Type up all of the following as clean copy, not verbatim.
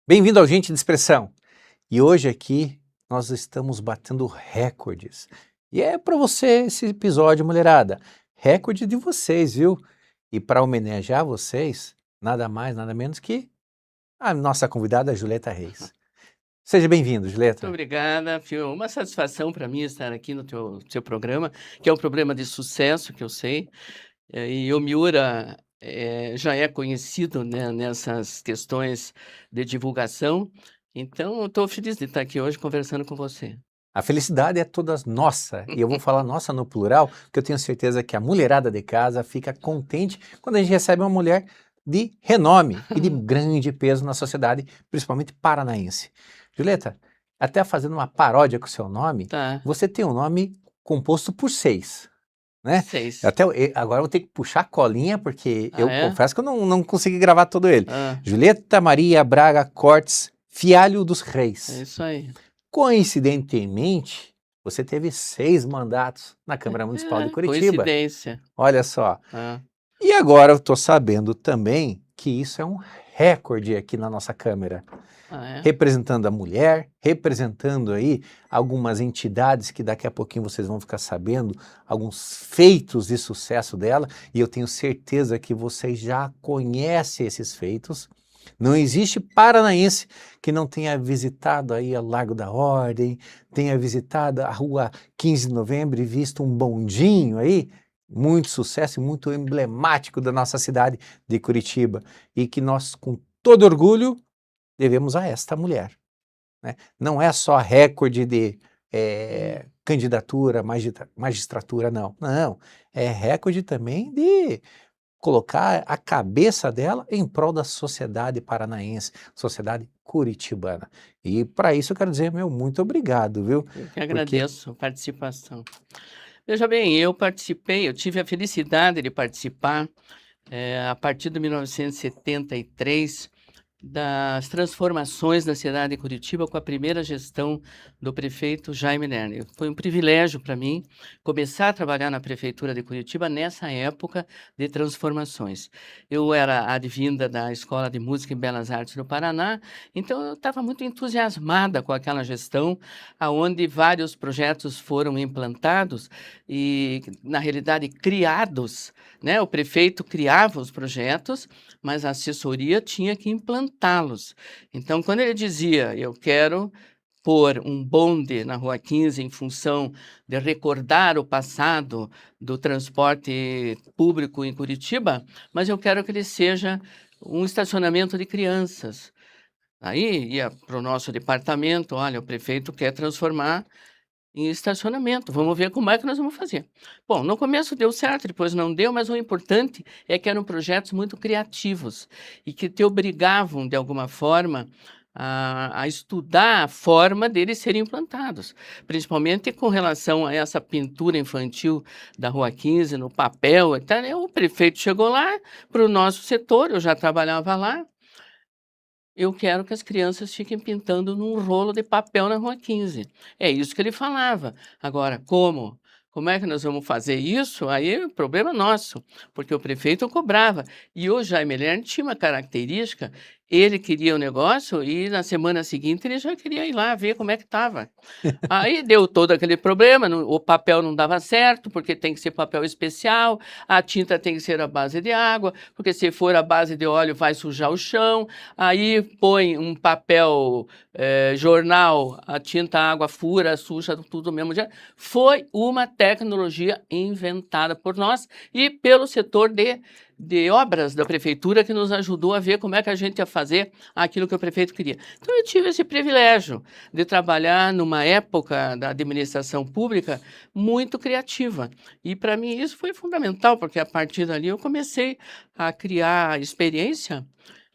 Bem-vindo ao Gente de Expressão. E hoje aqui nós estamos batendo recordes. E é para você esse episódio, mulherada. Recorde de vocês, viu? E para homenagear vocês, nada mais, nada menos que a nossa convidada Julieta Reis. Seja bem-vindo, Muito Julieta. obrigada, Fio. Uma satisfação para mim estar aqui no seu programa, que é um programa de sucesso, que eu sei. E o Miura já é conhecido, né, nessas questões de divulgação. Então, eu estou feliz de estar aqui hoje conversando com você. A felicidade é toda nossa, e eu vou falar nossa no plural, porque eu tenho certeza que a mulherada de casa fica contente quando a gente recebe uma mulher de renome e de grande peso na sociedade, principalmente paranaense. Julieta, até fazendo uma paródia com o seu nome, Tá, você tem um nome composto por 6, né? 6. Agora eu vou ter que puxar a colinha, porque Ah, eu é? confesso que eu não consegui gravar todo ele. Ah, Julieta Maria Braga Cortes Fialho dos é Reis. isso aí. Coincidentemente, você teve 6 mandatos na Câmara Municipal de Curitiba. Coincidência. Olha só. Ah, E agora eu estou sabendo também que isso é um recorde aqui na nossa Câmara. é? Representando a mulher, representando aí algumas entidades que daqui a pouquinho vocês vão ficar sabendo, alguns feitos de sucesso dela, e eu tenho certeza que vocês já conhecem esses feitos. Não existe paranaense que não tenha visitado aí a Largo da Ordem, tenha visitado a Rua 15 de Novembro e visto um bondinho aí, muito sucesso e muito emblemático da nossa cidade de Curitiba, e que nós, com todo orgulho, devemos a esta mulher, né? Não é só recorde de candidatura, magistratura, não. Não, é recorde também de colocar a cabeça dela em prol da sociedade paranaense, sociedade curitibana. E para isso eu quero dizer, meu, muito obrigado, viu? Eu que Porque agradeço a participação. Veja bem, eu tive a felicidade de participar a partir de 1973, das transformações da cidade de Curitiba com a primeira gestão do prefeito Jaime Lerner. Foi um privilégio para mim começar a trabalhar na prefeitura de Curitiba nessa época de transformações. Eu era advinda da Escola de Música e Belas Artes do Paraná, então eu estava muito entusiasmada com aquela gestão, aonde vários projetos foram implantados e, na realidade, criados, né? O prefeito criava os projetos, mas a assessoria tinha que implantá-los. Então, quando ele dizia, eu quero pôr um bonde na Rua 15 em função de recordar o passado do transporte público em Curitiba, mas eu quero que ele seja um estacionamento de crianças. Aí ia para o nosso departamento, olha, o prefeito quer transformar em estacionamento. Vamos ver como é que nós vamos fazer. Bom, no começo deu certo, depois não deu, mas o importante é que eram projetos muito criativos e que te obrigavam, de alguma forma, a estudar a forma deles serem implantados, principalmente com relação a essa pintura infantil da Rua 15, no papel. Então, o prefeito chegou lá para o nosso setor, eu já trabalhava lá. Eu quero que as crianças fiquem pintando num rolo de papel na Rua 15. É isso que ele falava. Agora, como? Como é que nós vamos fazer isso? Aí é problema nosso, porque o prefeito cobrava. E o Jaime Lerner tinha uma característica, ele queria o negócio e na semana seguinte ele já queria ir lá ver como é que estava. Aí deu todo aquele problema, o papel não dava certo, porque tem que ser papel especial, a tinta tem que ser à base de água, porque se for à base de óleo vai sujar o chão, aí põe um papel jornal, a tinta, a água fura, suja tudo do mesmo jeito. Foi uma tecnologia inventada por nós e pelo setor de obras da prefeitura que nos ajudou a ver como é que a gente ia fazer aquilo que o prefeito queria. Então eu tive esse privilégio de trabalhar numa época da administração pública muito criativa. E para mim isso foi fundamental, porque a partir dali eu comecei a criar experiência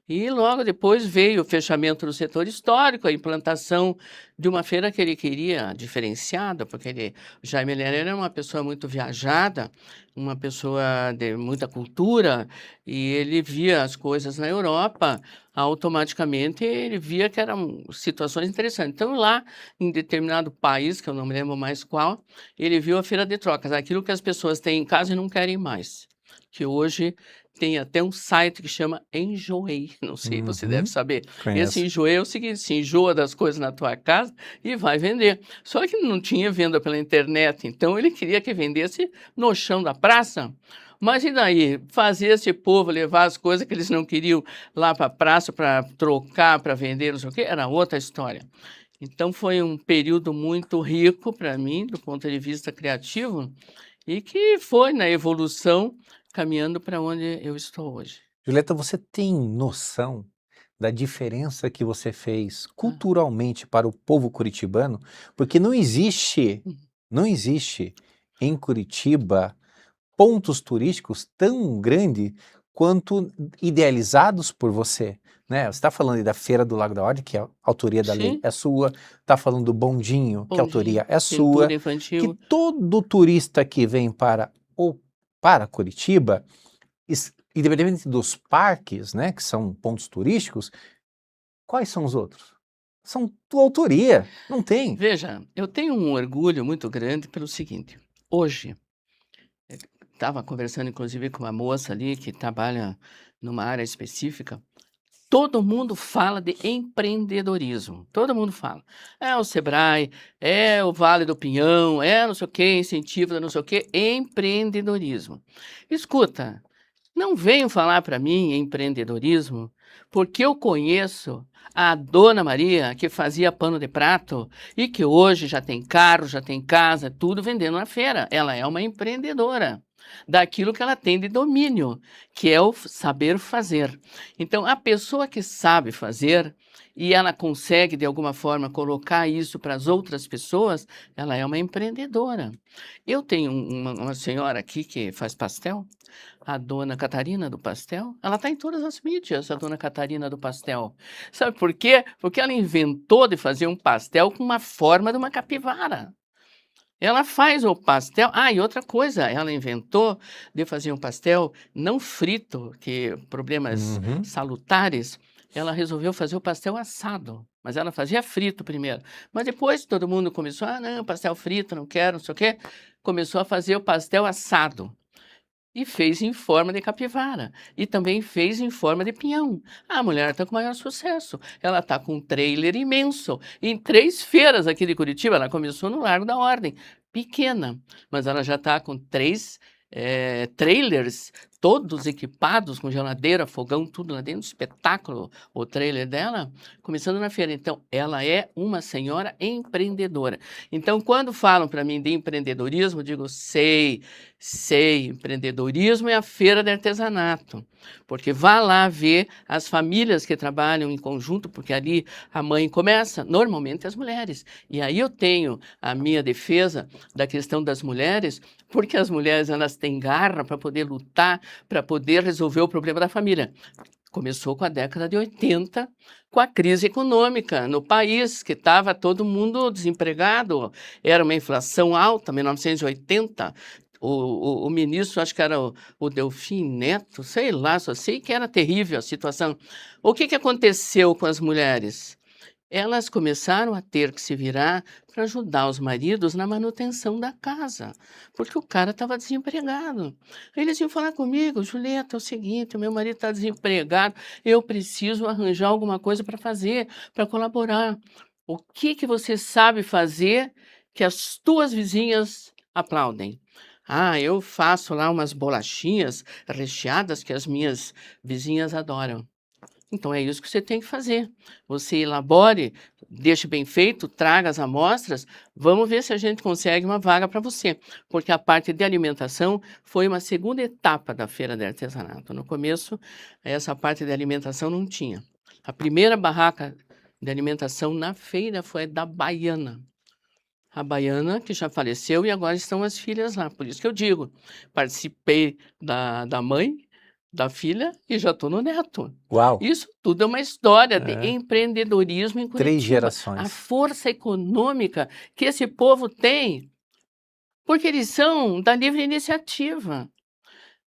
e logo depois veio o fechamento do setor histórico, a implantação de uma feira que ele queria diferenciada, porque o Jaime Lerner era uma pessoa muito viajada, uma pessoa de muita cultura, e ele via as coisas na Europa, automaticamente ele via que eram situações interessantes. Então, lá, em determinado país, que eu não me lembro mais qual, ele viu a feira de trocas, aquilo que as pessoas têm em casa e não querem mais, que hoje tem até um site que chama Enjoei, não sei, você deve saber. Esse Conheço. Enjoei é o seguinte, se enjoa das coisas na tua casa e vai vender. Só que não tinha venda pela internet, então ele queria que vendesse no chão da praça. Mas e daí? Fazer esse povo levar as coisas que eles não queriam lá para a praça para trocar, para vender, não sei o quê, era outra história. Então foi um período muito rico para mim, do ponto de vista criativo, e que foi na evolução caminhando para onde eu estou hoje. Julieta, você tem noção da diferença que você fez Ah, culturalmente para o povo curitibano? Porque hum, não existe em Curitiba pontos turísticos tão grandes quanto idealizados por você, né? Você está falando aí da Feira do Lago da Ordem, que a autoria da lei sim, é sua, está falando do Bondinho, que a bom dia. autoria é sua, Pintura que infantil. todo turista que vem para Curitiba, independente dos parques, né, que são pontos turísticos, quais são os outros? São tua autoria, não tem. Veja, eu tenho um orgulho muito grande pelo seguinte: hoje, estava conversando inclusive com uma moça ali que trabalha numa área específica. Todo mundo fala de empreendedorismo, todo mundo fala. É o Sebrae, é o Vale do Pinhão, é não sei o quê, incentivo, não sei o quê, empreendedorismo. Escuta, não venham falar para mim em empreendedorismo, porque eu conheço a Dona Maria, que fazia pano de prato e que hoje já tem carro, já tem casa, tudo vendendo na feira. Ela é uma empreendedora daquilo que ela tem de domínio, que é o saber fazer. Então, a pessoa que sabe fazer e ela consegue, de alguma forma, colocar isso para as outras pessoas, ela é uma empreendedora. Eu tenho uma senhora aqui que faz pastel, a dona Catarina do pastel, ela está em todas as mídias, a dona Catarina do pastel. Sabe por quê? Porque ela inventou de fazer um pastel com uma forma de uma capivara. Ela faz o pastel. Ah, e outra coisa, ela inventou de fazer um pastel não frito, que problemas Uhum. salutares. Ela resolveu fazer o pastel assado, mas ela fazia frito primeiro. Mas depois todo mundo começou, ah, não, pastel frito, não quero, não sei o quê. Começou a fazer o pastel assado. E fez em forma de capivara. E também fez em forma de pinhão. A mulher está com maior sucesso. Ela está com um trailer imenso. Em 3 feiras aqui de Curitiba, ela começou no Largo da Ordem, pequena. Mas ela já está com 3 trailers, todos equipados com geladeira, fogão, tudo lá dentro. Espetáculo o trailer dela, começando na feira. Então, ela é uma senhora empreendedora. Então, quando falam para mim de empreendedorismo, eu digo, sei, empreendedorismo é a feira de artesanato, porque vá lá ver as famílias que trabalham em conjunto, porque ali a mãe começa, normalmente as mulheres. E aí eu tenho a minha defesa da questão das mulheres, porque as mulheres elas têm garra para poder lutar, para poder resolver o problema da família. Começou com a década de 80, com a crise econômica no país, que estava todo mundo desempregado, era uma inflação alta, 1980. O ministro, acho que era o Delfim Neto, sei lá, só sei que era terrível a situação. O que aconteceu com as mulheres? Elas começaram a ter que se virar para ajudar os maridos na manutenção da casa, porque o cara estava desempregado. Aí eles iam falar comigo, Julieta, é o seguinte, meu marido está desempregado, eu preciso arranjar alguma coisa para fazer, para colaborar. O que você sabe fazer que as tuas vizinhas aplaudem? Ah, eu faço lá umas bolachinhas recheadas que as minhas vizinhas adoram. Então é isso que você tem que fazer. Você elabore, deixe bem feito, traga as amostras, vamos ver se a gente consegue uma vaga para você. Porque a parte de alimentação foi uma segunda etapa da feira de artesanato. No começo, essa parte de alimentação não tinha. A primeira barraca de alimentação na feira foi da Baiana. A Baiana, que já faleceu, e agora estão as filhas lá. Por isso que eu digo, participei da mãe, da filha e já estou no neto. Uau, Isso tudo é uma história de é, empreendedorismo em 3 Curitiba. A gerações. força econômica que esse povo tem, porque eles são da livre iniciativa.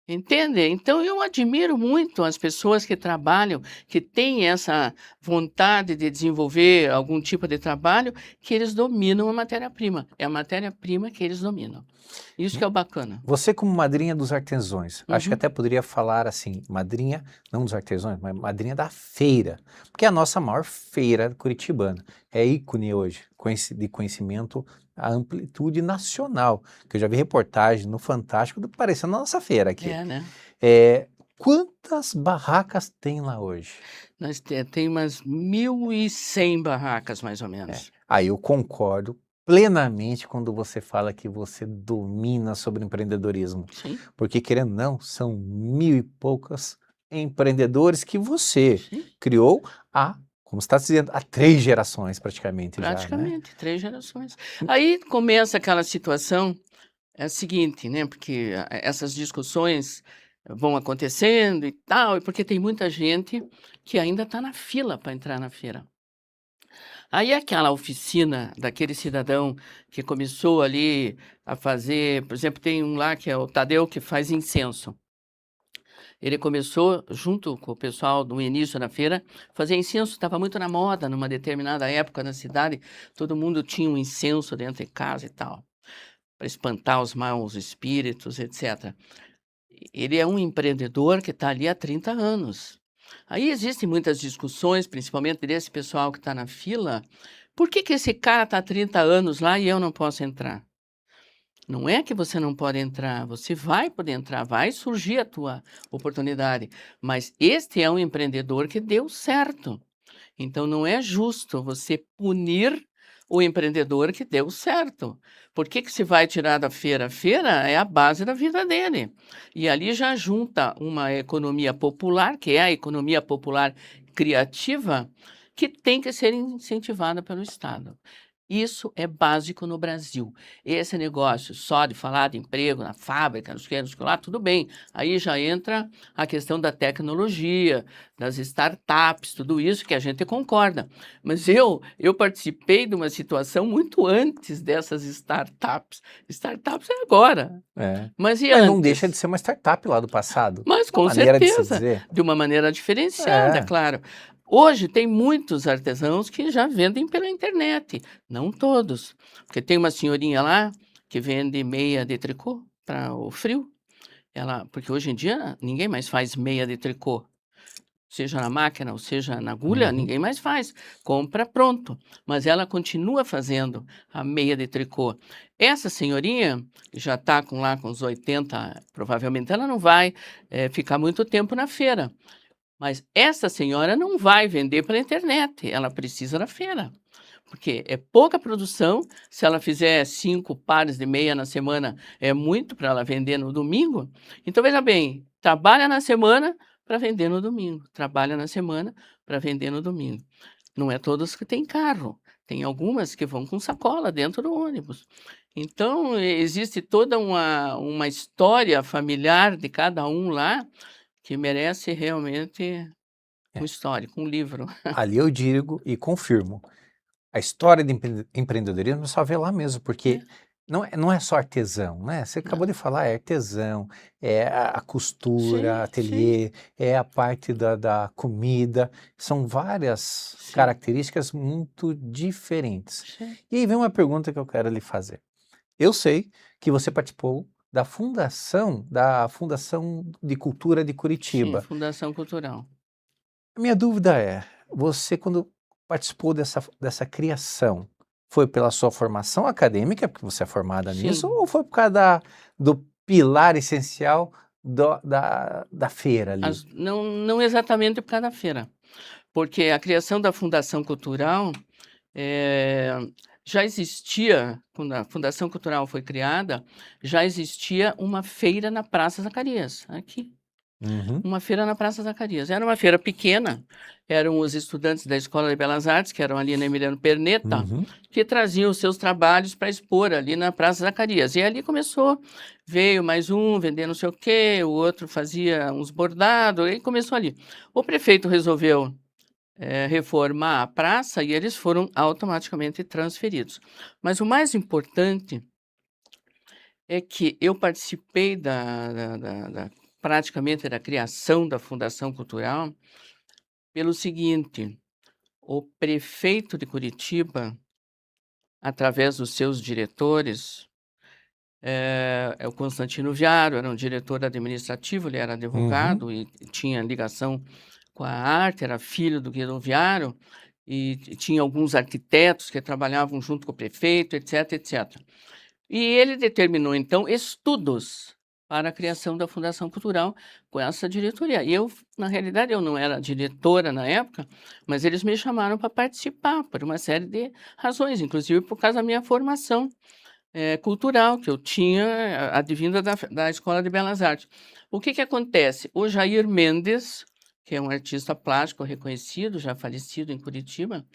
Entende? Então eu admiro muito as pessoas que trabalham, que têm essa vontade de desenvolver algum tipo de trabalho, que eles dominam a matéria-prima. É a matéria-prima que eles dominam. Isso que é o bacana. Você como madrinha dos artesãos, acho que Uhum. até poderia falar assim, madrinha, não dos artesãos, mas madrinha da feira, porque é a nossa maior feira curitibana, é ícone hoje, de conhecimento a amplitude nacional, que eu já vi reportagem no Fantástico parecendo a nossa feira aqui. É, né? É, quantas barracas tem lá hoje? Tem umas 1.100 barracas, mais ou menos. Aí eu concordo plenamente quando você fala que você domina sobre empreendedorismo, Sim, porque querendo ou não, são 1.000 e poucos empreendedores que você sim. criou há, como você está dizendo, há 3 gerações praticamente já, né? Praticamente, 3 gerações. Aí começa aquela situação, é a seguinte, né, porque essas discussões vão acontecendo e tal, e porque tem muita gente que ainda está na fila para entrar na feira. Aí aquela oficina daquele cidadão que começou ali a fazer, por exemplo, tem um lá que é o Tadeu que faz incenso. Ele começou, junto com o pessoal no início da feira, fazer incenso, estava muito na moda numa determinada época na cidade, todo mundo tinha um incenso dentro de casa e tal, para espantar os maus espíritos, etc. Ele é um empreendedor que está ali há 30 anos. Aí existem muitas discussões, principalmente desse pessoal que está na fila, por que que esse cara está há 30 anos lá e eu não posso entrar? Não é que você não pode entrar, você vai poder entrar, vai surgir a tua oportunidade, mas este é um empreendedor que deu certo. Então não é justo você punir o empreendedor que deu certo. Por que que se vai tirar da feira? A feira é a base da vida dele. E ali já junta uma economia popular, que é a economia popular criativa, que tem que ser incentivada pelo Estado. Isso é básico no Brasil. Esse negócio só de falar de emprego na fábrica, não sei o que lá, tudo bem. Aí já entra a questão da tecnologia, das startups, tudo isso que a gente concorda. Mas eu participei de uma situação muito antes dessas startups. Startups é agora. É. Mas e Mas não deixa de antes? ser uma startup lá do passado, Mas uma com maneira de se certeza, dizer. de uma maneira diferenciada, é É. claro. Hoje tem muitos artesãos que já vendem pela internet, não todos, porque tem uma senhorinha lá que vende meia de tricô para o frio. Porque hoje em dia ninguém mais faz meia de tricô, seja na máquina ou seja na agulha, Uhum. ninguém mais faz, compra pronto. Mas ela continua fazendo a meia de tricô. Essa senhorinha, que já está com os 80, provavelmente ela não vai ficar muito tempo na feira. Mas essa senhora não vai vender pela internet, ela precisa da feira. Porque é pouca produção, se ela fizer 5 pares de meia na semana, é muito para ela vender no domingo. Então, veja bem, trabalha na semana para vender no domingo, trabalha na semana para vender no domingo. Não é todas que têm carro, tem algumas que vão com sacola dentro do ônibus. Então, existe toda uma história familiar de cada um lá que merece realmente um É. histórico, um livro. Ali eu digo e confirmo. A história de empreendedorismo só vê lá mesmo, É, porque não é só artesão, né? Você acabou não. de falar, é artesão, é a costura, Sim, sim, ateliê, é a parte da comida, são várias sim, características muito diferentes. sim. E aí vem uma pergunta que eu quero lhe fazer. Eu sei que você participou da Fundação de Cultura de Sim, Curitiba. Fundação Cultural. Minha dúvida é, você quando participou dessa criação, foi pela sua formação acadêmica, porque você é formada nisso, Sim, ou foi por causa do pilar essencial da feira ali? não exatamente por causa da feira, porque a criação da Fundação Cultural eh, já existia, quando a Fundação Cultural foi criada, já existia uma feira na Praça Zacarias, aqui. Uhum, Uma feira na Praça Zacarias. Era uma feira pequena, eram os estudantes da Escola de Belas Artes, que eram ali na Emiliano Perneta, uhum. que traziam os seus trabalhos para expor ali na Praça Zacarias. E ali começou, veio mais um vendendo não sei o quê, o outro fazia uns bordados, e começou ali. O prefeito resolveu reformar a praça e eles foram automaticamente transferidos. Mas o mais importante é que eu participei da praticamente da criação da Fundação Cultural, pelo seguinte: o prefeito de Curitiba, através dos seus diretores, é o Constantino Viaro, era um diretor administrativo, ele era Uhum. advogado e tinha ligação com a arte, era filho do Guido Viaro, e tinha alguns arquitetos que trabalhavam junto com o prefeito, etc, etc. E ele determinou, então, estudos para a criação da Fundação Cultural com essa diretoria. E eu, na realidade, eu não era diretora na época, mas eles me chamaram para participar por uma série de razões, inclusive por causa da minha formação cultural, que eu tinha advinda da Escola de Belas Artes. O que acontece? O Jair Mendes, que é um artista plástico reconhecido, já falecido em Curitiba,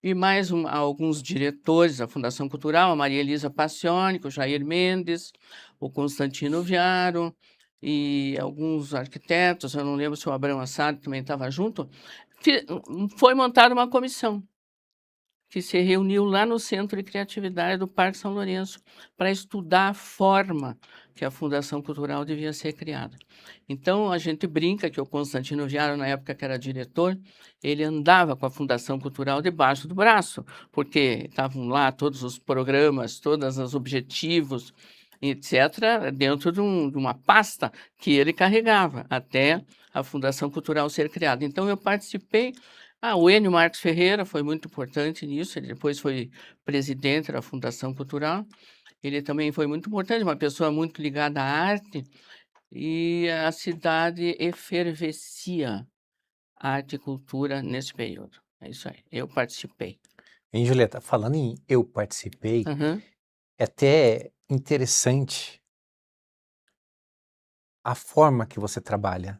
e mais alguns diretores da Fundação Cultural, a Maria Elisa Passioni, o Jair Mendes, o Constantino Viaro e alguns arquitetos, eu não lembro se o Abrão Assad também estava junto, foi montada uma comissão que se reuniu lá no Centro de Criatividade do Parque São Lourenço para estudar a forma que a Fundação Cultural devia ser criada. Então, a gente brinca que o Constantino Viaro, na época que era diretor, ele andava com a Fundação Cultural debaixo do braço, porque estavam lá todos os programas, todos os objetivos, etc., dentro de uma pasta que ele carregava, até a Fundação Cultural ser criada. Então, eu participei. O Enio Marcos Ferreira foi muito importante nisso, ele depois foi presidente da Fundação Cultural. Ele também foi muito importante, uma pessoa muito ligada à arte, e a cidade efervescia arte e cultura nesse período. É isso aí, eu participei. Hein, Julieta, falando em eu participei, Uhum. é até interessante a forma que você trabalha,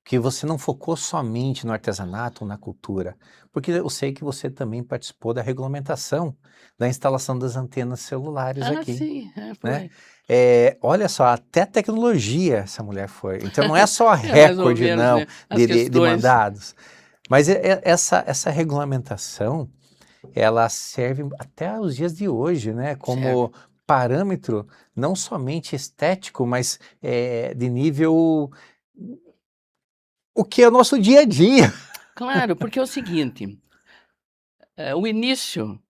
que você não focou somente no artesanato ou na cultura, porque eu sei que você também participou da regulamentação da instalação das antenas celulares aqui, Sim, né? foi. Olha só, até tecnologia essa mulher foi. Então não é só Mais ou recorde, menos, não, né? As de questões. mandados, mas essa regulamentação, ela serve até os dias de hoje, né? Como parâmetro não somente estético, mas de nível o que é o nosso dia a dia. Claro, porque é o seguinte, o início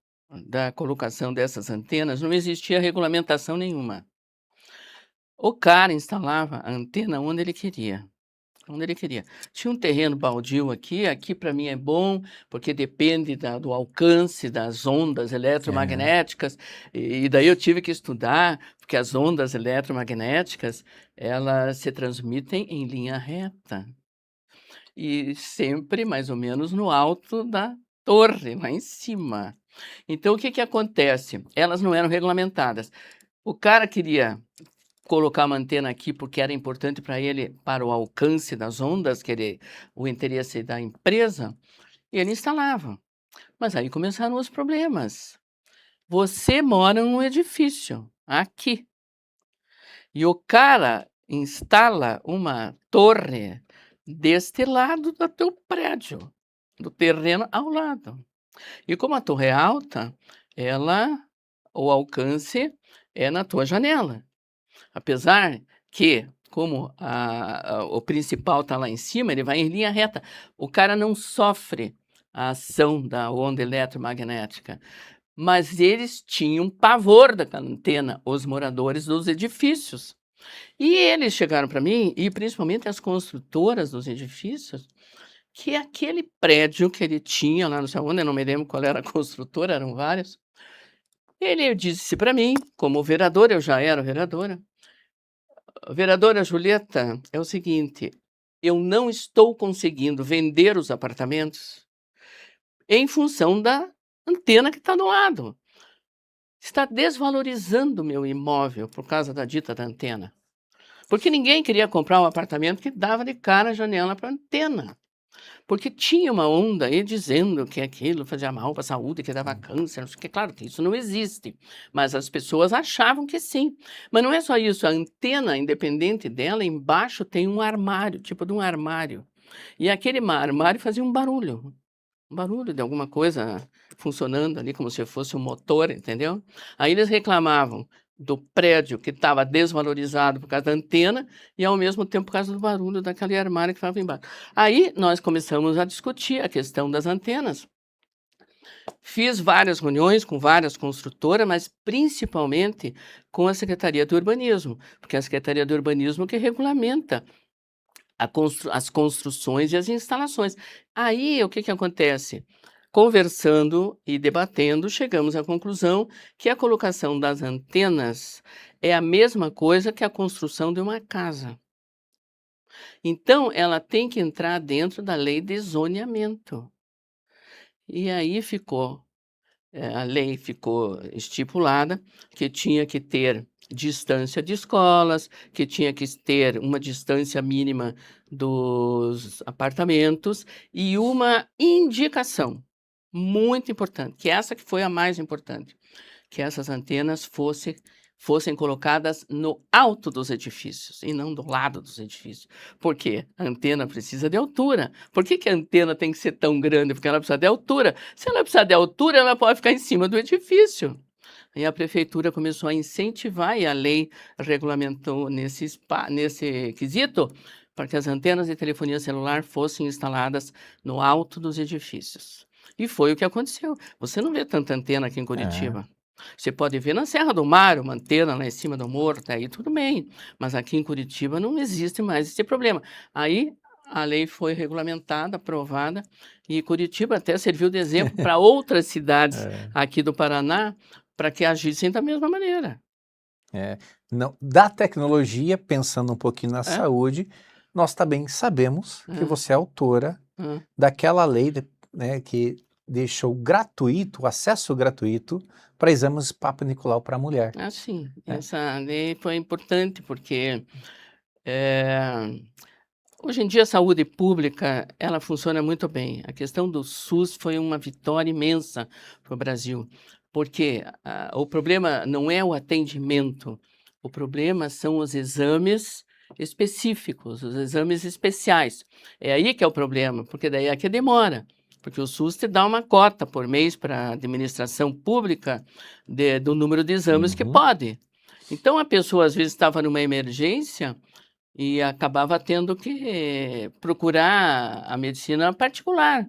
da colocação dessas antenas não existia regulamentação nenhuma. O cara instalava a antena onde ele queria. Onde ele queria. Tinha um terreno baldio aqui para mim é bom, porque depende do alcance das ondas eletromagnéticas, e daí eu tive que estudar, porque as ondas eletromagnéticas, elas se transmitem em linha reta, e sempre mais ou menos no alto da torre, lá em cima. Então, o que acontece? Elas não eram regulamentadas. O cara queria colocar uma antena aqui porque era importante para ele, para o alcance das ondas, o interesse da empresa, e ele instalava. Mas aí começaram os problemas. Você mora num edifício, aqui, e o cara instala uma torre deste lado do teu prédio, do terreno ao lado. E como a torre é alta, o alcance é na tua janela. Apesar que, como o principal está lá em cima, ele vai em linha reta. O cara não sofre a ação da onda eletromagnética, mas eles tinham pavor daquela antena, os moradores dos edifícios. E eles chegaram para mim, e principalmente as construtoras dos edifícios, que aquele prédio que ele tinha lá no sei onde, eu não me lembro qual era a construtora, eram várias, ele disse para mim, como vereador, eu já era vereadora, vereadora Julieta, é o seguinte, eu não estou conseguindo vender os apartamentos em função da antena que está do lado. Está desvalorizando o meu imóvel por causa da dita da antena. Porque ninguém queria comprar um apartamento que dava de cara a janela para a antena. Porque tinha uma onda aí dizendo que aquilo fazia mal para a saúde, que dava câncer, não sei o que. Claro que isso não existe, mas as pessoas achavam que sim. Mas não é só isso, a antena, independente dela, embaixo tem um armário, tipo de um armário. E aquele armário fazia um barulho de alguma coisa funcionando ali, como se fosse um motor, entendeu? Aí eles reclamavam, do prédio que estava desvalorizado por causa da antena e, ao mesmo tempo, por causa do barulho daquele armário que estava embaixo. Aí nós começamos a discutir a questão das antenas. Fiz várias reuniões com várias construtoras, mas principalmente com a Secretaria do Urbanismo, porque é a Secretaria do Urbanismo que regulamenta as construções e as instalações. Aí, o que que acontece? Conversando e debatendo, chegamos à conclusão que a colocação das antenas é a mesma coisa que a construção de uma casa. Então, ela tem que entrar dentro da lei de zoneamento. E aí a lei ficou estipulada que tinha que ter distância de escolas, que tinha que ter uma distância mínima dos apartamentos e uma indicação muito importante, que essa que foi a mais importante, que essas antenas fossem colocadas no alto dos edifícios e não do lado dos edifícios. Por quê? A antena precisa de altura. Por que que a antena tem que ser tão grande? Porque ela precisa de altura. Se ela precisar de altura, ela pode ficar em cima do edifício. E a prefeitura começou a incentivar e a lei regulamentou nesse quesito para que as antenas de telefonia celular fossem instaladas no alto dos edifícios. E foi o que aconteceu. Você não vê tanta antena aqui em É. Curitiba. Você pode ver na Serra do Mar, uma antena lá em cima do morro, tá aí tudo bem. Mas aqui em Curitiba não existe mais esse problema. Aí a lei foi regulamentada, aprovada, e Curitiba até serviu de exemplo para outras cidades É, aqui do Paraná, para que agissem da mesma maneira. é. Não, da tecnologia, pensando um pouquinho na É? saúde, nós também sabemos que É, você é autora é. daquela lei, né, que deixou gratuito, o acesso gratuito para exames Papa Nicolau para a mulher, Assim, né? essa lei foi importante porque eh, hoje em dia a saúde pública ela funciona muito bem. A questão do SUS foi uma vitória imensa para o Brasil, porque o problema não é o atendimento, o problema são os exames específicos, os exames especiais. É aí que é o problema, porque daí é que demora. Porque o SUS te dá uma cota por mês para a administração pública do número de exames que Uhum. pode. Então a pessoa às vezes estava numa emergência e acabava tendo que procurar a medicina particular.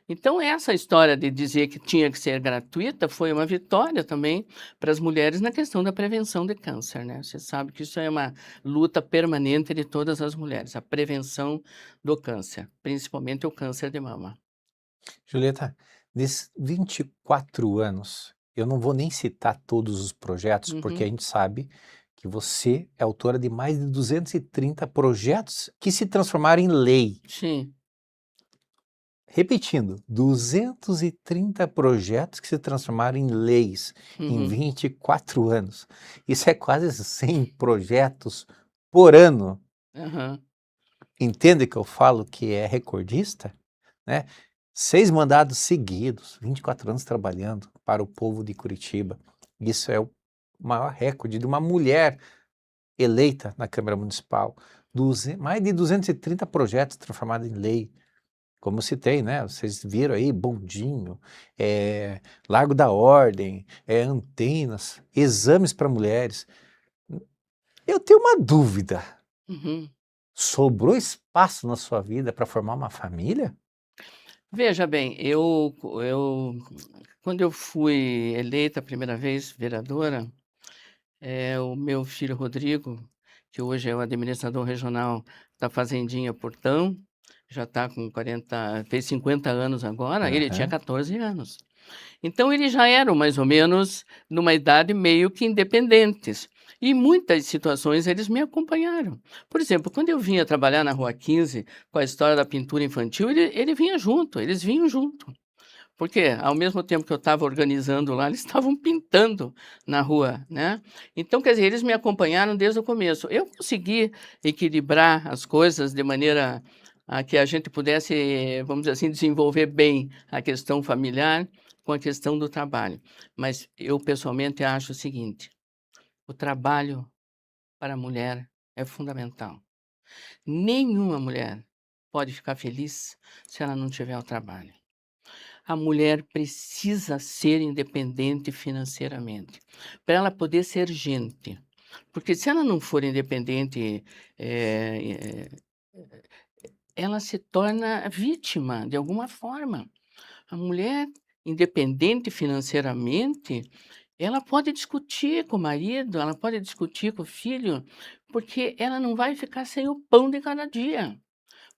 Então, essa história de dizer que tinha que ser gratuita foi uma vitória também para as mulheres na questão da prevenção de câncer, né? Você sabe que isso é uma luta permanente de todas as mulheres, a prevenção do câncer, principalmente o câncer de mama. Julieta, nesses 24 anos, eu não vou nem citar todos os projetos, porque a Uhum, gente sabe que você é autora de mais de 230 projetos que se transformaram em lei. sim. Repetindo, 230 projetos que se transformaram em leis em Uhum, 24 anos. Isso é quase 100 projetos por ano. aham, Entende que eu falo que é recordista? Né? 6 mandados seguidos, 24 anos trabalhando para o povo de Curitiba. Isso é o maior recorde de uma mulher eleita na Câmara Municipal. Mais de 230 projetos transformados em lei. Como eu citei, né? Vocês viram aí, bondinho, Largo da Ordem, antenas, exames para mulheres. Eu tenho uma dúvida. uhum. Sobrou espaço na sua vida para formar uma família? Veja bem, quando eu fui eleita a primeira vez vereadora, o meu filho Rodrigo, que hoje é o administrador regional da Fazendinha Portão, já está com 40, fez 50 anos agora, ele tinha Aham. 14 anos. Então, eles já eram mais ou menos numa idade meio que independentes. E em muitas situações eles me acompanharam. Por exemplo, quando eu vinha trabalhar na Rua 15 com a história da pintura infantil, ele vinha junto, eles vinham junto. Porque ao mesmo tempo que eu estava organizando lá, eles estavam pintando na rua, né? Então, quer dizer, eles me acompanharam desde o começo. Eu consegui equilibrar as coisas de maneira a que a gente pudesse, vamos dizer assim, desenvolver bem a questão familiar com a questão do trabalho. Mas eu pessoalmente acho o seguinte: o trabalho para a mulher é fundamental. Nenhuma mulher pode ficar feliz se ela não tiver o trabalho. a mulher precisa ser independente financeiramente, para ela poder ser gente. Porque se ela não for independente, eh, ela se torna vítima de alguma forma. A mulher independente financeiramente, ela pode discutir com o marido, ela pode discutir com o filho, porque ela não vai ficar sem o pão de cada dia.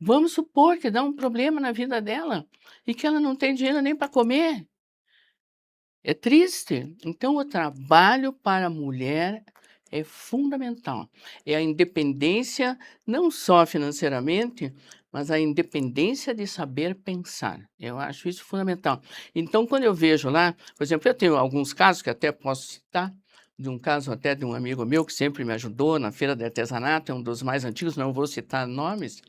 Vamos supor que dá um problema na vida dela e que ela não tem dinheiro nem para comer. É triste. Então, o trabalho para a mulher é fundamental. É a independência, não só financeiramente, mas a independência de saber pensar. Eu acho isso fundamental. Então, quando eu vejo lá, por exemplo, eu tenho alguns casos que até posso citar, de um caso até de um amigo meu que sempre me ajudou na feira de artesanato, é um dos mais antigos, não vou citar nomes.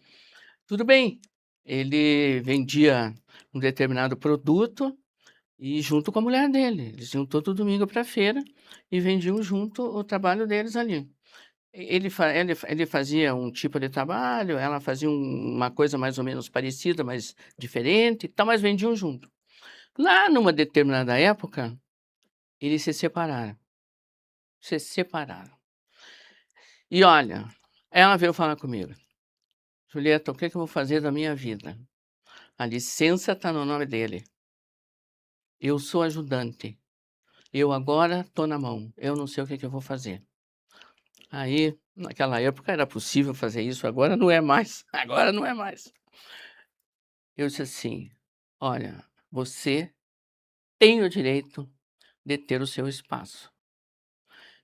Tudo bem, ele vendia um determinado produto e junto com a mulher dele. Eles iam todo domingo para a feira e vendiam junto o trabalho deles ali. Ele fazia um tipo de trabalho, ela fazia uma coisa mais ou menos parecida, mas diferente e tal, mas vendiam junto. Lá numa determinada época, eles se separaram. Se separaram. E olha, ela veio falar comigo. Julieta, o que é que eu vou fazer da minha vida? A licença está no nome dele. Eu sou ajudante. Eu agora estou na mão. Eu não sei o que é que eu vou fazer. Aí, naquela época era possível fazer isso, agora não é mais. Agora não é mais. Eu disse assim: olha, você tem o direito de ter o seu espaço.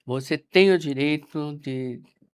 Você tem o direito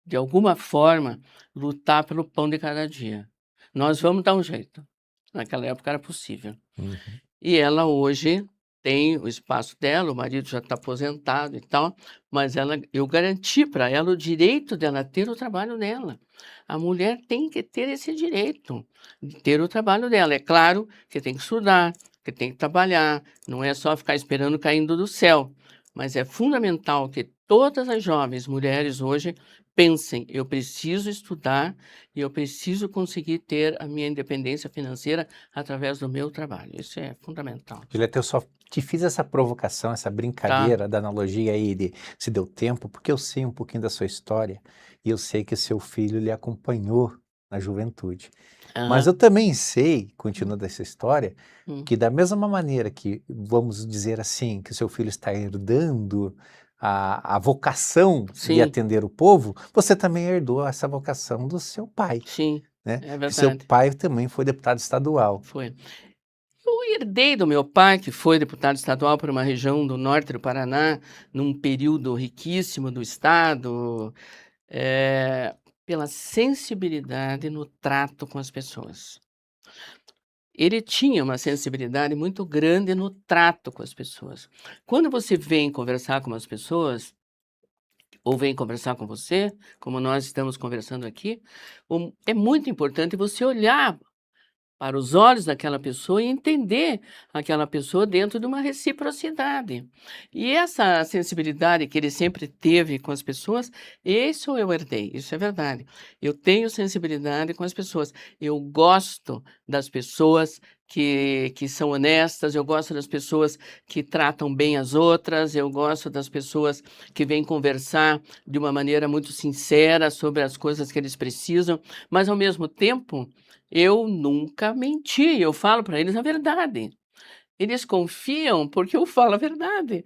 de alguma forma, lutar pelo pão de cada dia. Nós vamos dar um jeito. Naquela época era possível. Uhum. E ela hoje tem o espaço dela, o marido já está aposentado e tal, mas eu garanti para ela o direito dela ter o trabalho dela. A mulher tem que ter esse direito de ter o trabalho dela. É claro que tem que estudar, que tem que trabalhar, não é só ficar esperando caindo do céu, mas é fundamental que todas as jovens mulheres hoje pensem: eu preciso estudar e eu preciso conseguir ter a minha independência financeira através do meu trabalho. Isso é fundamental. Julieta, eu só te fiz essa provocação, essa Tá. brincadeira da analogia aí de se deu tempo, porque eu sei um pouquinho da sua história e eu sei que seu filho lhe acompanhou na juventude. Mas Aham. eu também sei, continuando essa história, Hum. que da mesma maneira que, vamos dizer assim, que seu filho está herdando a vocação de Sim, atender o povo, você também herdou essa vocação do seu pai, sim, né? é Que seu verdade. pai também foi deputado estadual. Foi. Eu herdei do meu pai, que foi deputado estadual por uma região do norte do Paraná, num período riquíssimo do estado, pela sensibilidade no trato com as pessoas. Ele tinha uma sensibilidade muito grande no trato com as pessoas. Quando você vem conversar com as pessoas, ou vem conversar com você, como nós estamos conversando aqui, é muito importante você olhar para os olhos daquela pessoa e entender aquela pessoa dentro de uma reciprocidade. E essa sensibilidade que ele sempre teve com as pessoas, isso eu herdei, isso é verdade. Eu tenho sensibilidade com as pessoas. Eu gosto das pessoas que são honestas, eu gosto das pessoas que tratam bem as outras, eu gosto das pessoas que vêm conversar de uma maneira muito sincera sobre as coisas que eles precisam, mas ao mesmo tempo eu nunca menti, eu falo para eles a verdade. Eles confiam porque eu falo a verdade.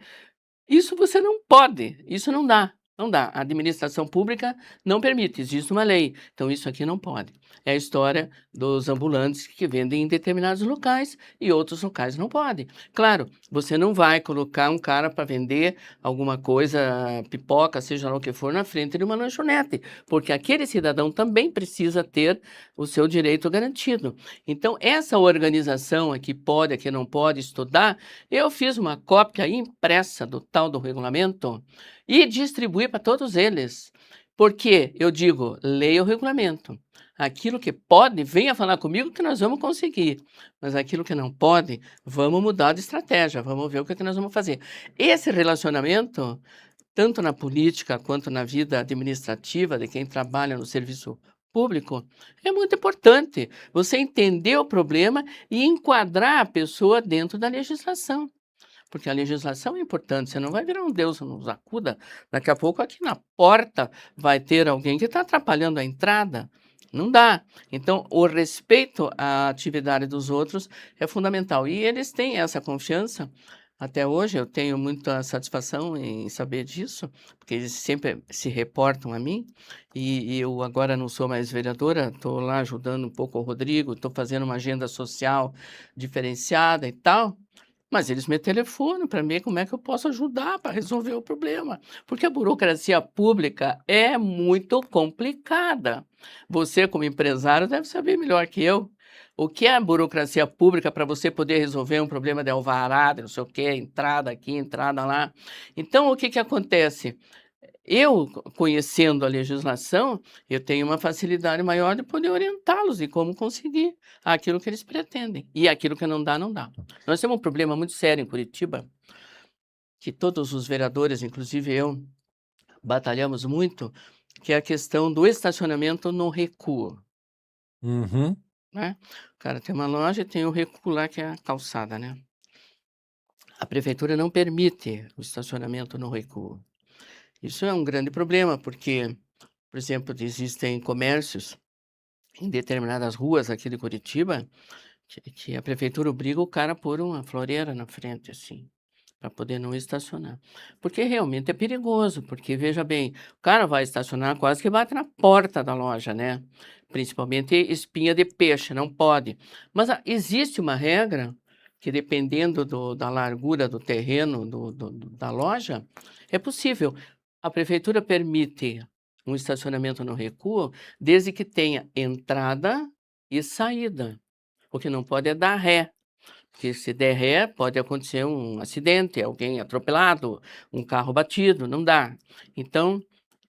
Isso você não pode, isso não dá, não dá. A administração pública não permite, existe uma lei. Então isso aqui não pode. É a história dos ambulantes que vendem em determinados locais e outros locais não podem. Claro, você não vai colocar um cara para vender alguma coisa, pipoca, seja lá o que for, na frente de uma lanchonete, porque aquele cidadão também precisa ter o seu direito garantido. Então, essa organização aqui pode, aqui não pode estudar, eu fiz uma cópia impressa do tal do regulamento e distribuí para todos eles. Porque eu digo, leia o regulamento. Aquilo que pode, venha falar comigo que nós vamos conseguir. Mas aquilo que não pode, vamos mudar de estratégia, vamos ver o que, é que nós vamos fazer. Esse relacionamento, tanto na política quanto na vida administrativa de quem trabalha no serviço público. É muito importante você entender o problema e enquadrar a pessoa dentro da legislação. Porque a legislação é importante, você não vai virar um Deus nos acuda. Daqui a pouco aqui na porta vai ter alguém que está atrapalhando a entrada. Não dá. Então, o respeito à atividade dos outros é fundamental. E eles têm essa confiança. Até hoje eu tenho muita satisfação em saber disso, porque eles sempre se reportam a mim. E eu agora não sou mais vereadora, estou lá ajudando um pouco o Rodrigo, estou fazendo uma agenda social diferenciada e tal. Mas eles me telefonam para mim como é que eu posso ajudar para resolver o problema, porque a burocracia pública é muito complicada. Você, como empresário, deve saber melhor que eu. O que é a burocracia pública para você poder resolver um problema de alvará, de não sei o quê, entrada aqui, entrada lá. Então, o que que acontece? Eu, conhecendo a legislação, eu tenho uma facilidade maior de poder orientá-los de como conseguir aquilo que eles pretendem. E aquilo que não dá, não dá. Nós temos um problema muito sério em Curitiba, que todos os vereadores, inclusive eu, batalhamos muito, que é a questão do estacionamento no recuo, Uhum. né? O cara tem uma loja e tem o recuo lá, que é a calçada, né? A prefeitura não permite o estacionamento no recuo. Isso é um grande problema, porque, por exemplo, existem comércios em determinadas ruas aqui de Curitiba, que a prefeitura obriga o cara a pôr uma floreira na frente, assim, para poder não estacionar. Porque realmente é perigoso, porque veja bem, o cara vai estacionar quase que bate na porta da loja, né? Principalmente espinha de peixe, não pode. Mas existe uma regra que, dependendo da largura do terreno da loja, é possível. A prefeitura permite um estacionamento no recuo, desde que tenha entrada e saída. O que não pode é dar ré, porque se der ré, pode acontecer um acidente, alguém atropelado, um carro batido, não dá. Então,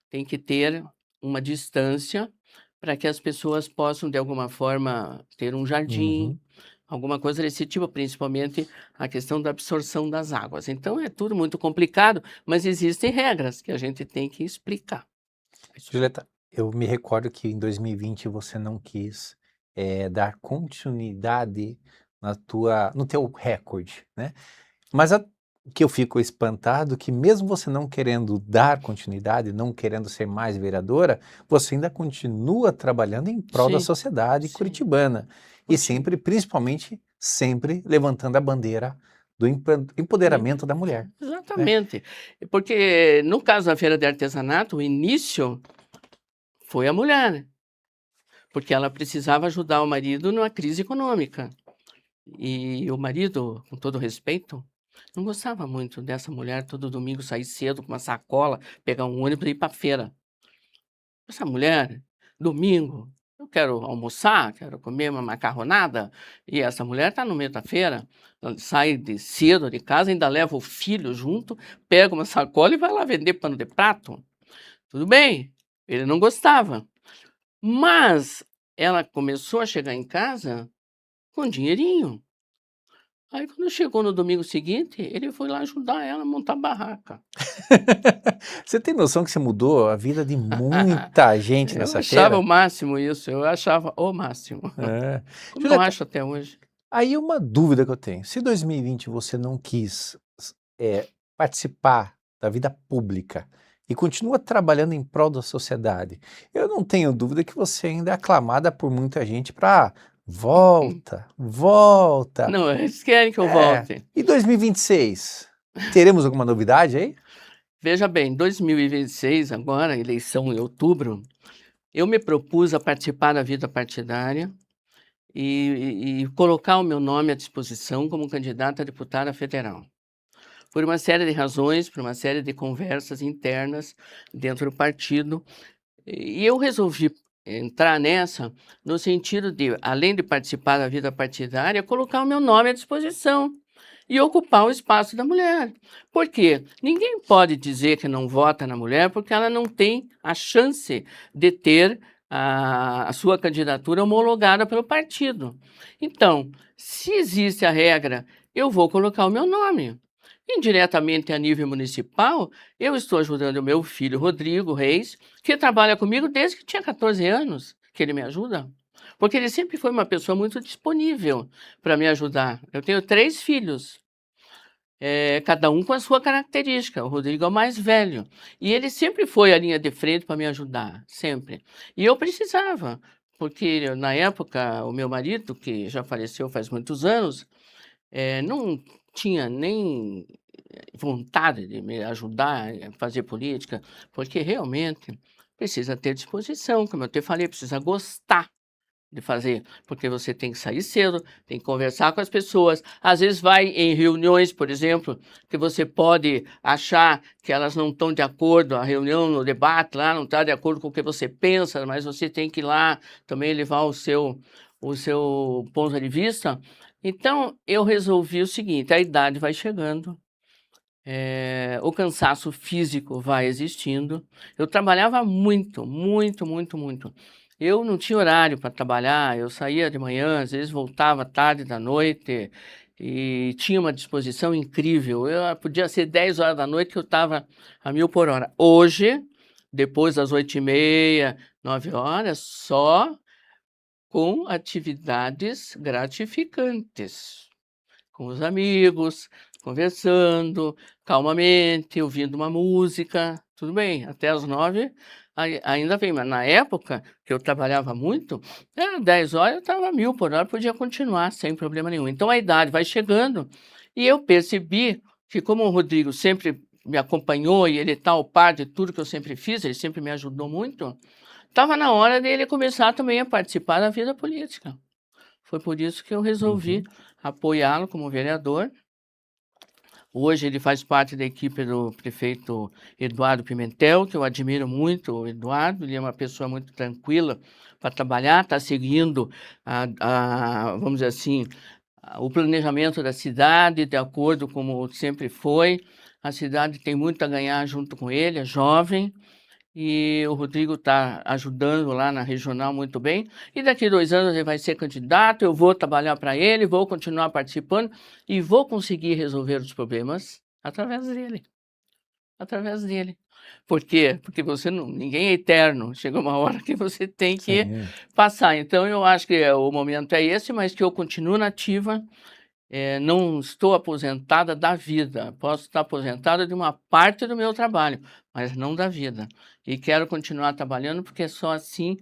tem que ter uma distância para que as pessoas possam, de alguma forma, ter um jardim, Uhum. alguma coisa desse tipo, principalmente a questão da absorção das águas. Então, é tudo muito complicado, mas existem regras que a gente tem que explicar. Julieta, eu me recordo que em 2020 você não quis dar continuidade no teu recorde, né? Mas que eu fico espantado que mesmo você não querendo dar continuidade, não querendo ser mais vereadora, você ainda continua trabalhando em prol da Sim, sociedade sim. curitibana e Continua. sempre, principalmente, sempre levantando a bandeira do empoderamento da mulher, né? Exatamente. Porque no caso da feira de artesanato, o início foi a mulher, né? Porque ela precisava ajudar o marido numa crise econômica. E o marido, com todo respeito, não gostava muito dessa mulher todo domingo sair cedo com uma sacola, pegar um ônibus e ir para a feira. Essa mulher, domingo, eu quero almoçar, quero comer uma macarronada, e essa mulher está no meio da feira, ela sai cedo de casa, ainda leva o filho junto, pega uma sacola e vai lá vender pano de prato. Tudo bem, ele não gostava, mas ela começou a chegar em casa com dinheirinho. Aí quando chegou no domingo seguinte, ele foi lá ajudar ela a montar a barraca. Você tem noção que você mudou a vida de muita gente Eu nessa achava o feira? máximo isso, eu achava o máximo. É. Como eu Julieta, acho até hoje. aí uma dúvida que eu tenho. Se em 2020 você não quis participar da vida pública e continua trabalhando em prol da sociedade, eu não tenho dúvida que você ainda é aclamada por muita gente para volta, volta. Não, eles querem que eu É. volte. E 2026? Teremos alguma novidade aí? Veja bem, 2026, agora, eleição em outubro, eu me propus a participar da vida partidária e colocar o meu nome à disposição como candidata a deputada federal. Por uma série de razões, por uma série de conversas internas dentro do partido. E eu resolvi entrar nessa no sentido de, além de participar da vida partidária, colocar o meu nome à disposição e ocupar o espaço da mulher. Por quê? Ninguém pode dizer que não vota na mulher porque ela não tem a chance de ter a sua candidatura homologada pelo partido. Então, se existe a regra, eu vou colocar o meu nome. Indiretamente a nível municipal, eu estou ajudando o meu filho Rodrigo Reis, que trabalha comigo desde que tinha 14 anos. que ele me ajuda? Porque ele sempre foi uma pessoa muito disponível para me ajudar. Eu tenho 3 filhos, cada um com a sua característica. O Rodrigo é o mais velho. E ele sempre foi a linha de frente para me ajudar, sempre. E eu precisava, porque na época o meu marido, que já faleceu faz muitos anos, não tinha nem vontade de me ajudar a fazer política, porque realmente precisa ter disposição, como eu te falei, precisa gostar de fazer, porque você tem que sair cedo, tem que conversar com as pessoas, às vezes vai em reuniões, por exemplo, que você pode achar que elas não estão de acordo, a reunião, no debate lá não está de acordo com o que você pensa, mas você tem que ir lá também levar o seu ponto de vista. Então, eu resolvi o seguinte, a idade vai chegando, o cansaço físico vai existindo. Eu trabalhava muito, muito, muito, muito. Eu não tinha horário para trabalhar, eu saía de manhã, às vezes voltava tarde da noite e tinha uma disposição incrível. Eu podia ser 10 horas da noite que eu estava a 1000 por hora. Hoje, depois das 8h30, 9 horas, só com atividades gratificantes com os amigos, conversando calmamente, ouvindo uma música, tudo bem, até as 9 ainda vem, mas na época que eu trabalhava muito, era 10 horas, eu estava 1000 por hora, podia continuar sem problema nenhum. Então a idade vai chegando e eu percebi que como o Rodrigo sempre me acompanhou e ele está ao par de tudo que eu sempre fiz, ele sempre me ajudou muito, estava na hora dele começar também a participar da vida política. Foi por isso que eu resolvi Uhum. apoiá-lo como vereador. Hoje ele faz parte da equipe do prefeito Eduardo Pimentel, que eu admiro muito o Eduardo, ele é uma pessoa muito tranquila para trabalhar, está seguindo, vamos dizer assim, o planejamento da cidade, de acordo como sempre foi. A cidade tem muito a ganhar junto com ele, é jovem, e o Rodrigo está ajudando lá na regional muito bem. E daqui a 2 anos ele vai ser candidato, eu vou trabalhar para ele, vou continuar participando e vou conseguir resolver os problemas através dele. Através dele. Por quê? Porque você não, ninguém é eterno. Chega uma hora que você tem que Sim. passar. Então eu acho que o momento é esse, mas que eu continuo na ativa. Não estou aposentada da vida, posso estar aposentada de uma parte do meu trabalho, mas não da vida. E quero continuar trabalhando porque é só assim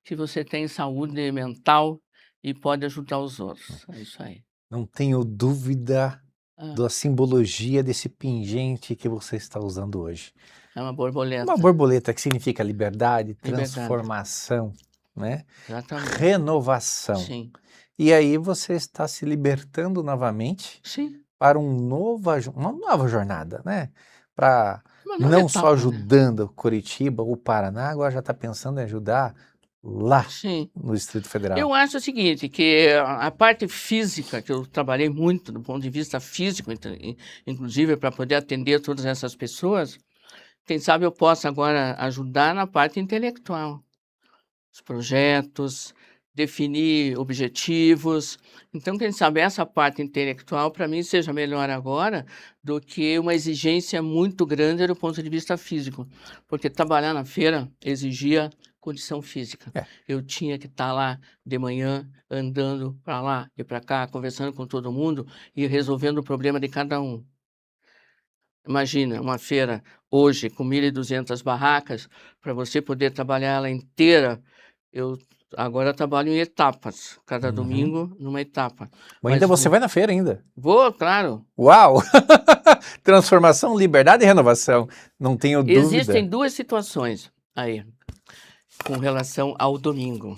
que você tem saúde mental e pode ajudar os outros. É isso aí. Não tenho dúvida Ah, da simbologia desse pingente que você está usando hoje. é uma Uma borboleta. borboleta que significa liberdade, Liberdade. transformação, né? Exatamente. Renovação. Sim. E aí você está se libertando novamente Sim. para uma nova jornada, né? Para Uma nova não só etapa, né? ajudando Curitiba ou Paraná, agora já está pensando em ajudar lá Sim. no Distrito Federal. Eu acho o seguinte, que a parte física, que eu trabalhei muito do ponto de vista físico, inclusive para poder atender todas essas pessoas, quem sabe eu possa agora ajudar na parte intelectual, os projetos, definir objetivos. Então, quem sabe essa parte intelectual para mim seja melhor agora do que uma exigência muito grande do ponto de vista físico, porque trabalhar na feira exigia condição física. É, Eu tinha que estar lá de manhã, andando para lá e para cá, conversando com todo mundo e resolvendo o problema de cada um. Imagina, uma feira hoje com 1.200 barracas, para você poder trabalhar ela inteira, eu agora trabalho em etapas, cada uhum. domingo numa etapa. Mas ainda Mas você vai na feira ainda. vou, claro. Uau! Transformação, liberdade e renovação. Não tenho Existem dúvida. 2 situações aí com relação ao domingo.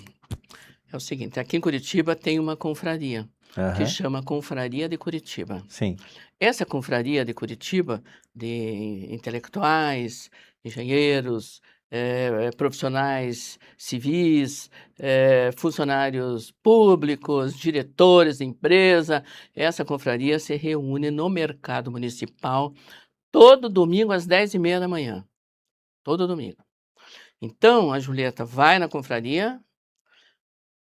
É o seguinte, aqui em Curitiba tem uma confraria que Aham, chama Confraria de Curitiba. sim. Essa confraria de Curitiba, de intelectuais, engenheiros, profissionais civis, funcionários públicos, diretores de empresa, essa confraria se reúne no mercado municipal todo domingo às 10h30 da manhã. Todo domingo. Então, a Julieta vai na confraria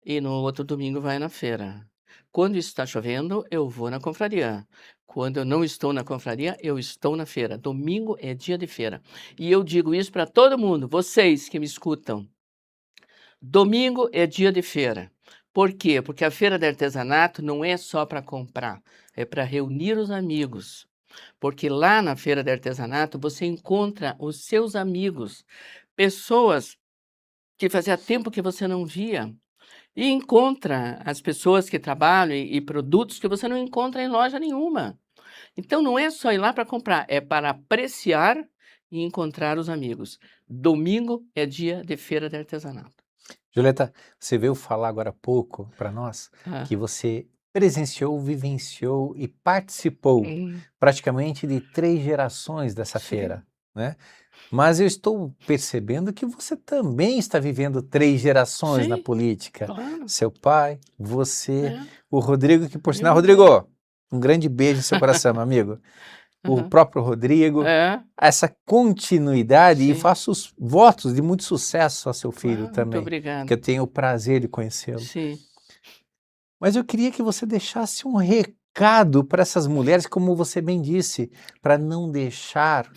e no outro domingo vai na feira. Quando está chovendo, eu vou na confraria. Quando eu não estou na confraria, eu estou na feira. Domingo é dia de feira. E eu digo isso para todo mundo, vocês que me escutam. Domingo é dia de feira. Por quê? Porque a feira de artesanato não é só para comprar, é para reunir os amigos. Porque lá na feira de artesanato você encontra os seus amigos, pessoas que fazia tempo que você não via. E encontra as pessoas que trabalham e produtos que você não encontra em loja nenhuma. Então não é só ir lá para comprar, é para apreciar e encontrar os amigos. Domingo é dia de feira de artesanato. Julieta, você veio falar agora há pouco para nós Ah, que você presenciou, vivenciou e participou hum, praticamente de 3 gerações dessa sim, feira, né? Mas eu estou percebendo que você também está vivendo 3 gerações na sim, política. claro. Seu pai, você, É, o Rodrigo, que por sinal, meu avô. Rodrigo, um grande beijo em seu coração, meu amigo. O Aham. próprio Rodrigo, É, essa continuidade e sim, faço os votos de muito sucesso a seu filho muito também, que obrigada. eu tenho o prazer de conhecê-lo. Sim. Mas eu queria que você deixasse um recado para essas mulheres, como você bem disse, para não deixar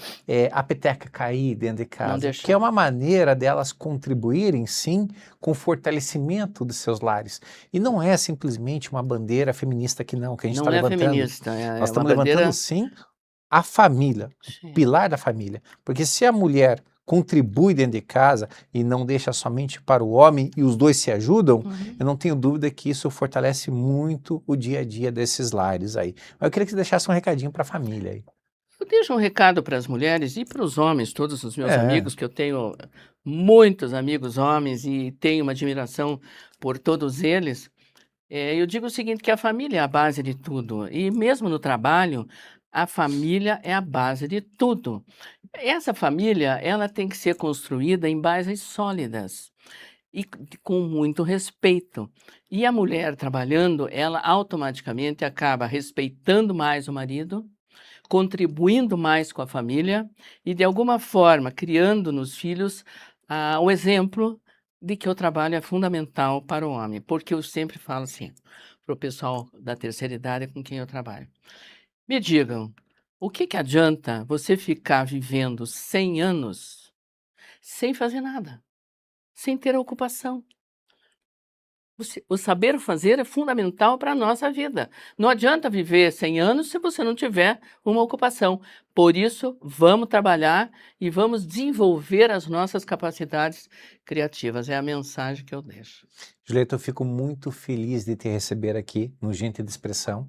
a peteca cair dentro de Não casa, que é deixar. uma maneira delas contribuírem, sim, com o fortalecimento dos seus lares. E não é simplesmente uma bandeira feminista que não, que a gente está Não é levantando. feminista, Nós é uma estamos levantando, bandeira. sim, a família, o Sim. pilar da família. Porque se a mulher contribui dentro de casa e não deixa somente para o homem e os dois se ajudam, Uhum. eu não tenho dúvida que isso fortalece muito o dia a dia desses lares aí. Mas eu queria que você deixasse um recadinho para a família aí. Eu deixo um recado para as mulheres e para os homens, todos os meus É, amigos, que eu tenho muitos amigos homens e tenho uma admiração por todos eles. Eu digo o seguinte, que a família é a base de tudo. E mesmo no trabalho, a família é a base de tudo. Essa família, ela tem que ser construída em bases sólidas e com muito respeito. E a mulher trabalhando, ela automaticamente acaba respeitando mais o marido, contribuindo mais com a família e, de alguma forma, criando nos filhos o exemplo de que o trabalho é fundamental para o homem. Porque eu sempre falo assim, para o pessoal da terceira idade com quem eu trabalho. Me digam, o que que adianta você ficar vivendo 100 anos sem fazer nada, sem ter ocupação? O saber fazer é fundamental para a nossa vida. Não adianta viver 100 anos se você não tiver uma ocupação. Por isso, vamos trabalhar e vamos desenvolver as nossas capacidades criativas. É a mensagem que eu deixo. Julieta, eu fico muito feliz de te receber aqui no Gente de Expressão.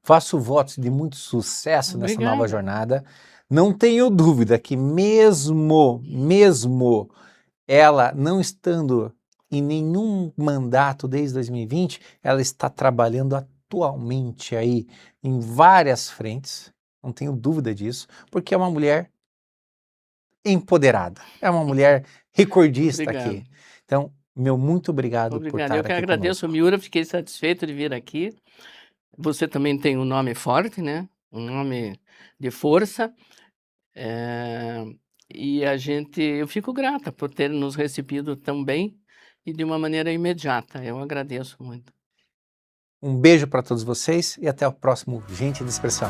Faço votos de muito sucesso nessa nova Obrigada. jornada. Não tenho dúvida que mesmo ela não estando em nenhum mandato desde 2020, ela está trabalhando atualmente aí em várias frentes, não tenho dúvida disso, porque é uma mulher empoderada, é uma mulher recordista Obrigada. aqui. Então, meu muito obrigado por Obrigada. Eu estar que aqui agradeço, conosco. Miura. Fiquei satisfeito de vir aqui. Você também tem um nome forte, né? Um nome de força. Eh, eu fico grata por ter nos recebido tão bem e de uma maneira imediata. Eu agradeço muito. Um beijo para todos vocês e até o próximo Gente de Expressão.